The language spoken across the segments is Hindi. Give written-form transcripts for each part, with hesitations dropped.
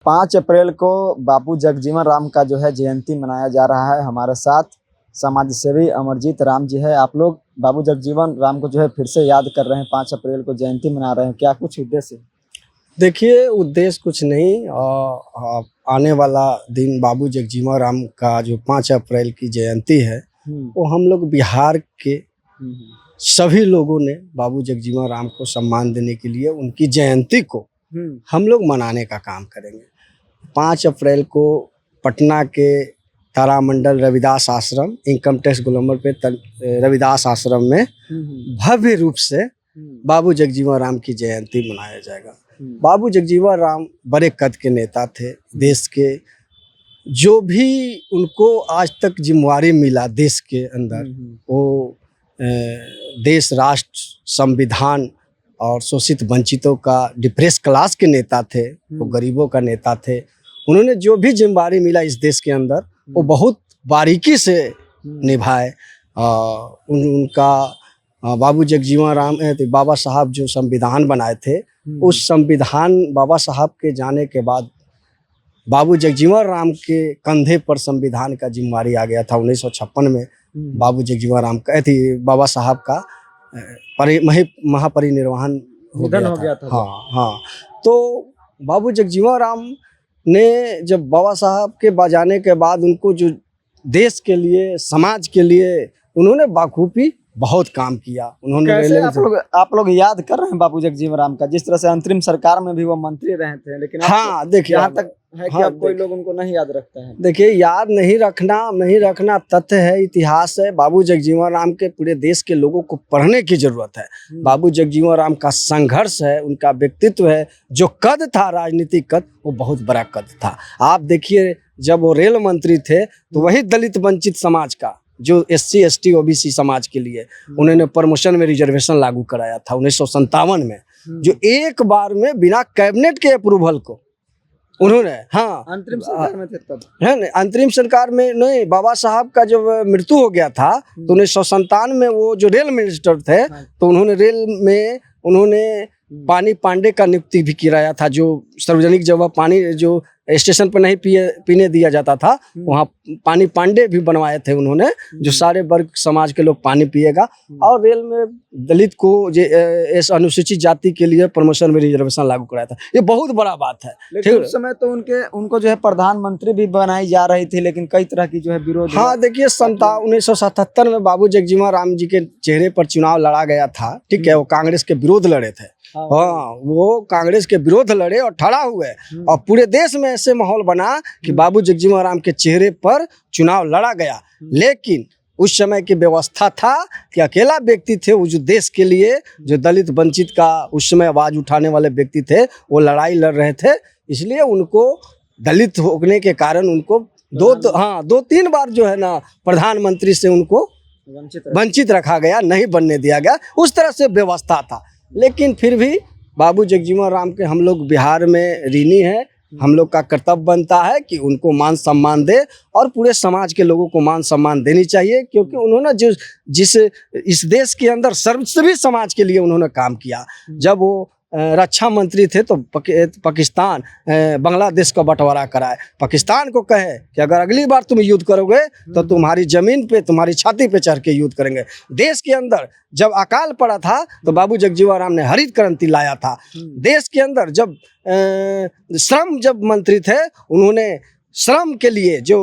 5 अप्रैल को बाबू जगजीवन राम का जो है जयंती मनाया जा रहा है। हमारे साथ समाज सेवी अमरजीत राम जी है। आप लोग बाबू जगजीवन राम को जो है फिर से याद कर रहे हैं, 5 अप्रैल को जयंती मना रहे हैं, क्या कुछ उद्देश्य है? देखिए, उद्देश्य कुछ नहीं। आने वाला दिन बाबू जगजीवन राम का जो 5 अप्रैल की जयंती है, वो हम लोग बिहार के सभी लोगों ने बाबू जगजीवन राम को सम्मान देने के लिए उनकी जयंती को हम लोग मनाने का काम करेंगे। 5 अप्रैल को पटना के तारामंडल रविदास आश्रम, इनकम टैक्स गोलंबर पे रविदास आश्रम में भव्य रूप से बाबू जगजीवन राम की जयंती मनाया जाएगा। बाबू जगजीवन राम बड़े कद के नेता थे। देश के जो भी उनको आज तक जिम्मेवारी मिला देश के अंदर, वो देश, राष्ट्र, संविधान और शोषित वंचितों का डिप्रेस क्लास के नेता थे, वो गरीबों का नेता थे। उन्होंने जो भी जिम्मेवारी मिला इस देश के अंदर, वो बहुत बारीकी से निभाए। उनका बाबू जगजीवन राम बाबा साहब जो संविधान बनाए थे, उस संविधान बाबा साहब के जाने के बाद बाबू जगजीवन राम के कंधे पर संविधान का जिम्मेवारी आ गया था। 1956 में बाबू जगजीवन राम का बाबा साहब का महापरिनिर्वाण हो गया था। हाँ। तो बाबू जगजीवन राम ने जब बाबा साहब के बजाने के बाद उनको जो देश के लिए, समाज के लिए उन्होंने बाखूबी बहुत काम किया। उन्होंने आप लोग याद कर रहे हैं बाबू जगजीवन राम का, जिस तरह से अंतरिम सरकार में भी वो मंत्री रहे थे, लेकिन हाँ देखिए, यहाँ तक है कि अब कोई लोग उनको नहीं याद रखता है। देखिए, याद नहीं रखना तथ्य है, इतिहास है। बाबू जगजीवन राम के पूरे देश के लोगों को पढ़ने की जरूरत है। बाबू जगजीवन राम का संघर्ष है, उनका व्यक्तित्व है, जो कद था राजनीतिक कद, वो बहुत बड़ा कद था। आप देखिए, जब वो रेल मंत्री थे तो वही दलित वंचित समाज का, जो SC ST OBC समाज के लिए उन्होंने प्रमोशन में रिजर्वेशन लागू कराया था 1957 में, जो एक बार में बिना कैबिनेट के अप्रूवल को उन्होंने, हाँ, अंतरिम सरकार में थे तब, है ना, अंतरिम सरकार में नहीं। बाबा साहब का जब मृत्यु हो गया था तो 1957 में वो जो रेल मिनिस्टर थे, तो उन्होंने रेल में पानी पांडे का नियुक्ति भी किया था। जो सार्वजनिक जगह पानी जो स्टेशन पर नहीं पीने दिया जाता था, वहाँ पानी पांडे भी बनवाए थे उन्होंने, जो सारे वर्ग समाज के लोग पानी पिएगा। और रेल में दलित को इस अनुसूचित जाति के लिए प्रमोशन में रिजर्वेशन लागू कराया था। ये बहुत बड़ा बात है। लेकिन उस समय तो उनको जो है प्रधानमंत्री भी बनाई जा रही थी, लेकिन कई तरह की जो है विरोध। हाँ देखिए, 1977 में बाबू जगजीवन राम जी के चेहरे पर चुनाव लड़ा गया था, ठीक है। वो कांग्रेस के विरोध लड़े थे, हाँ, वो कांग्रेस के विरोध लड़े और ठड़ा हुए, और पूरे देश में ऐसे माहौल बना कि बाबू जगजीवन राम के चेहरे पर चुनाव लड़ा गया। लेकिन उस समय की व्यवस्था था कि अकेला व्यक्ति थे वो, जो देश के लिए, जो दलित वंचित का उस समय आवाज उठाने वाले व्यक्ति थे, वो लड़ाई लड़ रहे थे। इसलिए उनको दलित होने के कारण उनको 2-3 बार जो है ना प्रधानमंत्री से उनको वंचित रखा गया, नहीं बनने दिया गया। उस तरह से व्यवस्था था। लेकिन फिर भी बाबू जगजीवन राम के हम लोग बिहार में ऋणी हैं। हम लोग का कर्तव्य बनता है कि उनको मान सम्मान दे, और पूरे समाज के लोगों को मान सम्मान देनी चाहिए, क्योंकि उन्होंने जिस इस देश के अंदर सभी समाज के लिए उन्होंने काम किया। जब वो रक्षा मंत्री थे तो पाकिस्तान बांग्लादेश का बंटवारा कराए, पाकिस्तान को कहे कि अगर अगली बार तुम युद्ध करोगे तो तुम्हारी जमीन पे, तुम्हारी छाती पे चढ़ के युद्ध करेंगे। देश के अंदर जब अकाल पड़ा था तो बाबू जगजीवन राम ने हरित क्रांति लाया था। देश के अंदर जब श्रम जब मंत्री थे, उन्होंने श्रम के लिए, जो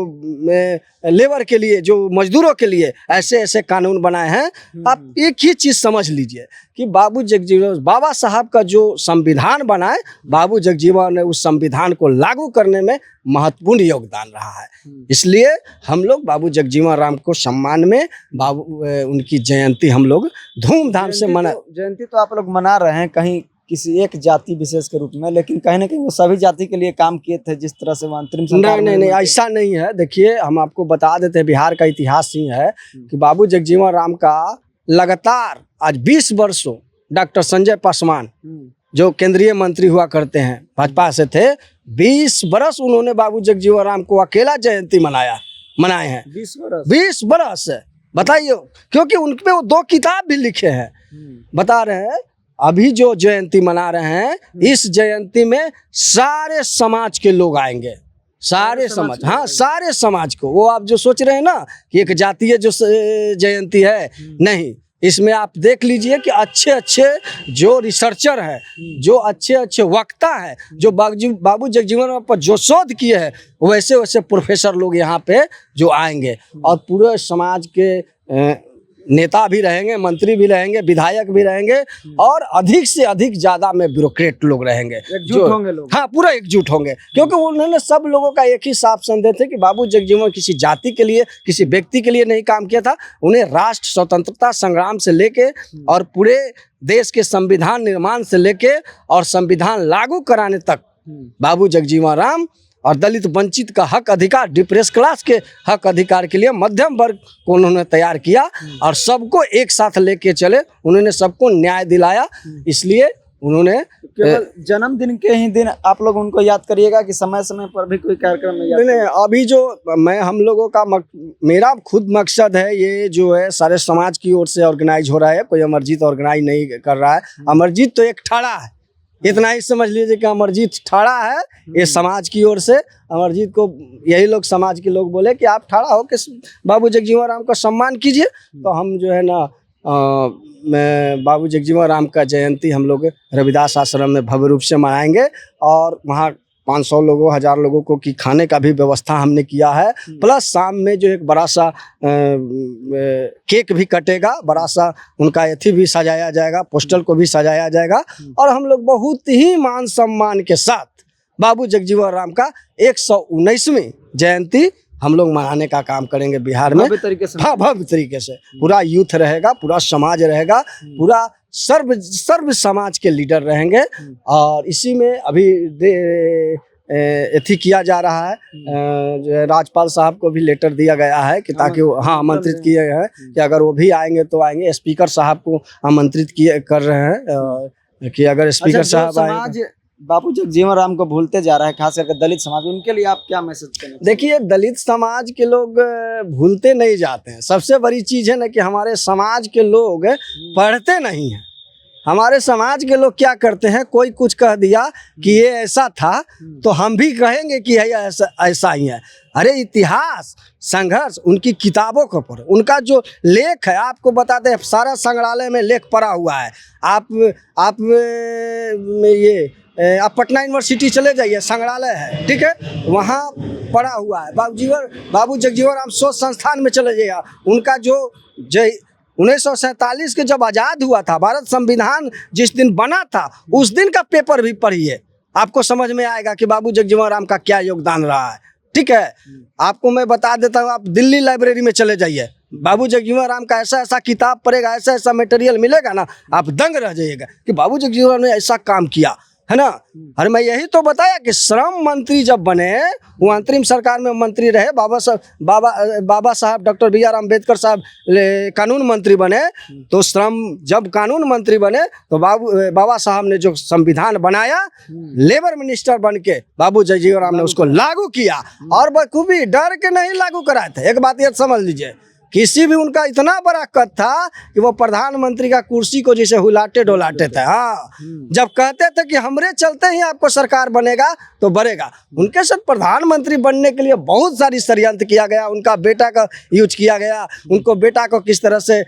लेबर के लिए, जो मजदूरों के लिए ऐसे ऐसे कानून बनाए हैं। आप एक ही चीज समझ लीजिए कि बाबा साहब का जो संविधान बनाए, बाबू जगजीवन ने उस संविधान को लागू करने में महत्वपूर्ण योगदान रहा है। इसलिए हम लोग बाबू जगजीवन राम को सम्मान में उनकी जयंती हम लोग धूमधाम से जयंती तो आप लोग मना रहे हैं कहीं किसी एक जाति विशेष के रूप में, लेकिन कहीं ना कहीं वो सभी जाति के लिए काम किए थे, जिस तरह से वो अंतरिम सरकार। नहीं, ऐसा नहीं है। देखिए, हम आपको बता देते हैं, बिहार का इतिहास ही है कि बाबू जगजीवन राम का लगातार आज 20 वर्षों डॉक्टर संजय पासवान, जो केंद्रीय मंत्री हुआ करते हैं, भाजपा से थे, 20 बरस उन्होंने बाबू जगजीवन राम को अकेला जयंती मनाए हैं। 20 बरस बताइए, क्योंकि उनपे वो 2 किताब भी लिखे हैं। बता रहे हैं अभी जो जयंती मना रहे हैं, इस जयंती में सारे समाज के लोग आएंगे, सारे समाज, हाँ सारे समाज को। वो आप जो सोच रहे हैं ना कि एक जातीय जो जयंती है, नहीं, इसमें आप देख लीजिए कि अच्छे अच्छे जो रिसर्चर है, जो अच्छे अच्छे वक्ता है, जो बाबू जगजीवन राम पर जो शोध किए हैं, वैसे वैसे प्रोफेसर लोग यहाँ पे जो आएंगे, और पूरे समाज के नेता भी रहेंगे, मंत्री भी रहेंगे, विधायक भी रहेंगे, और अधिक से अधिक ज्यादा में ब्यूरोक्रेट लोग रहेंगे, एकजुट होंगे लोग। हाँ पूरा एकजुट होंगे, क्योंकि उन्होंने सब लोगों का एक ही साफ संदेश थे कि बाबू जगजीवन किसी जाति के लिए, किसी व्यक्ति के लिए नहीं काम किया था। उन्हें राष्ट्र स्वतंत्रता संग्राम से लेके और पूरे देश के संविधान निर्माण से लेके और संविधान लागू कराने तक बाबू जगजीवन राम और दलित वंचित का हक अधिकार, डिप्रेस क्लास के हक अधिकार के लिए मध्यम वर्ग को उन्होंने तैयार किया और सबको एक साथ लेके चले। उन्होंने सबको न्याय दिलाया, इसलिए उन्होंने केवल जन्मदिन के ही दिन आप लोग उनको याद करिएगा कि समय समय पर भी कोई कार्यक्रम में याद नहीं, अभी जो मैं हम लोगों का मेरा खुद मकसद है, ये जो है सारे समाज की ओर से ऑर्गेनाइज हो रहा है, कोई अमरजीत ऑर्गेनाइज नहीं कर रहा है। अमरजीत तो एक ठाड़ा है, इतना ही समझ लीजिए कि अमरजीत ठाड़ा है, ये समाज की ओर से। अमरजीत को यही लोग, समाज के लोग बोले कि आप ठाड़ा हो के बाबू जगजीवन राम का सम्मान कीजिए, तो हम जो है ना बाबू जगजीवन राम का जयंती हम लोग रविदास आश्रम में भव्य रूप से मनाएंगे, और वहाँ 500 लोगों, 1000 लोगों को की खाने का भी व्यवस्था हमने किया है। प्लस शाम में जो एक बड़ा सा केक भी कटेगा, बड़ा सा उनका एथी भी सजाया जाएगा, पोस्टर को भी सजाया जाएगा, और हम लोग बहुत ही मान सम्मान के साथ बाबू जगजीवन राम का 119वीं जयंती हम लोग मनाने का काम करेंगे बिहार में। भव्य तरीके से, हाँ भव्य तरीके से। पूरा यूथ रहेगा, पूरा समाज रहेगा, पूरा सर्व समाज के लीडर रहेंगे, और इसी में अभी एथी किया जा रहा है। जो राज्यपाल साहब को भी लेटर दिया गया है कि ताकि हाँ आमंत्रित किए हैं कि अगर वो भी आएंगे तो आएंगे। स्पीकर साहब को आमंत्रित किए कर रहे हैं कि अगर स्पीकर साहब आएंगे। बाबू जगजीवन राम को भूलते जा रहा है, खास करके दलित समाज, उनके लिए आप क्या मैसेज करें? देखिए, दलित समाज के लोग भूलते नहीं जाते हैं। सबसे बड़ी चीज है ना कि हमारे समाज के लोग पढ़ते नहीं हैं। हमारे समाज के लोग क्या करते हैं, कोई कुछ कह दिया कि ये ऐसा था तो हम भी कहेंगे कि ऐसा ही है। अरे इतिहास, संघर्ष, उनकी किताबों के ऊपर उनका जो लेख है, आपको बताते हैं सारा संग्रहालय में लेख पड़ा हुआ है। आप पटना यूनिवर्सिटी चले जाइए, संग्रहालय है, ठीक है, वहाँ पड़ा हुआ है। बाबू जगजीवन राम शोध संस्थान में चले जाइए, उनका जो 1947 के जब आज़ाद हुआ था, भारत संविधान जिस दिन बना था, उस दिन का पेपर भी पढ़िए, आपको समझ में आएगा कि बाबू जगजीवन राम का क्या योगदान रहा है। ठीक है, आपको मैं बता देता हूँ, आप दिल्ली लाइब्रेरी में चले जाइए, बाबू जगजीवन राम का ऐसा ऐसा किताब पढ़ेगा, ऐसा ऐसा मटेरियल मिलेगा ना, आप दंग रह जाइएगा कि बाबू जगजीवन राम ने ऐसा काम किया है ना। अरे मैं यही तो बताया कि श्रम मंत्री जब बने, वो अंतरिम सरकार में मंत्री रहे, बाबा साहब डॉक्टर बी आर अम्बेडकर साहब कानून मंत्री बने, तो जब कानून मंत्री बने तो बाबा साहब ने जो संविधान बनाया, लेबर मिनिस्टर बन के बाबू जगजीवन राम ने उसको लागू किया, और बखूबी डर के नहीं लागू कराए थे। एक बात ये समझ लीजिए, किसी भी उनका इतना बड़ा कद था कि वो प्रधानमंत्री का कुर्सी को जैसे हुलाटे डोलाटे थे। हाँ, जब कहते थे कि हमरे चलते ही आपको सरकार बनेगा तो बढ़ेगा, उनके साथ प्रधानमंत्री बनने के लिए बहुत सारी षड्यंत्र किया गया, उनका बेटा का यूज किया गया, उनको बेटा को किस तरह से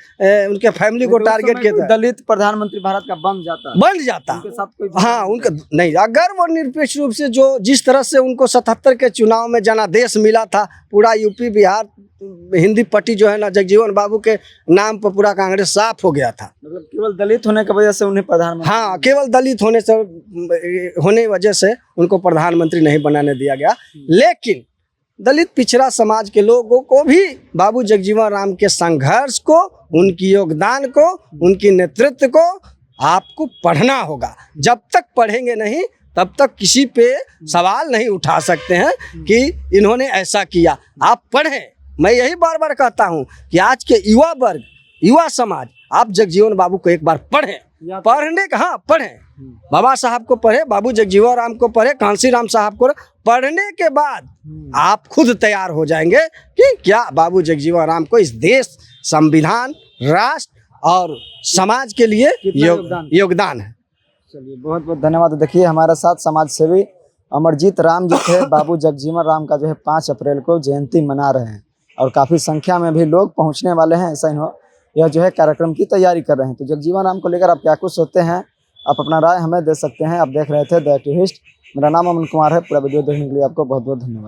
उनके फैमिली को टारगेट किया। दलित प्रधानमंत्री भारत का बन जाता उनके साथ कोई, हाँ उनका नहीं, अगर वो निरपेक्ष रूप से जिस तरह से उनको 77 के चुनाव में जनादेश मिला था, पूरा यूपी बिहार हिंदी पट्टी जो है ना, जगजीवन बाबू के नाम पर पूरा कांग्रेस साफ हो गया था। मतलब केवल दलित होने की वजह से उन्हें प्रधानमंत्री, हाँ केवल दलित होने वजह से उनको प्रधानमंत्री नहीं बनाने दिया गया। लेकिन दलित पिछड़ा समाज के लोगों को भी बाबू जगजीवन राम के संघर्ष को, उनकी योगदान को, उनकी नेतृत्व को आपको पढ़ना होगा। जब तक पढ़ेंगे नहीं, तब तक किसी पे सवाल नहीं उठा सकते हैं कि इन्होंने ऐसा किया। आप पढ़ें, मैं यही बार बार कहता हूं कि आज के युवा वर्ग, युवा समाज, आप जगजीवन बाबू को एक बार पढ़ें, पढ़ने का, हाँ पढ़ें, बाबा साहब को पढ़े, बाबू जगजीवन राम को पढ़े, कांसी राम साहब को पढ़ने के बाद आप खुद तैयार हो जाएंगे कि क्या बाबू जगजीवन राम को इस देश, संविधान, राष्ट्र और समाज के लिए योगदान है। चलिए बहुत बहुत धन्यवाद। देखिए हमारे साथ समाज सेवी अमरजीत राम जी थे। बाबू जगजीवन राम का जो है 5 अप्रैल को जयंती मना रहे हैं और काफ़ी संख्या में भी लोग पहुंचने वाले हैं। ऐसा ही हो यह जो है कार्यक्रम की तैयारी कर रहे हैं। तो जगजीवन राम को लेकर आप क्या कुछ सोचते हैं, आप अपना राय हमें दे सकते हैं। आप देख रहे थे द एक्टिविस्ट। मेरा नाम अमन कुमार है। पूरा वीडियो देखने के लिए आपको बहुत बहुत धन्यवाद।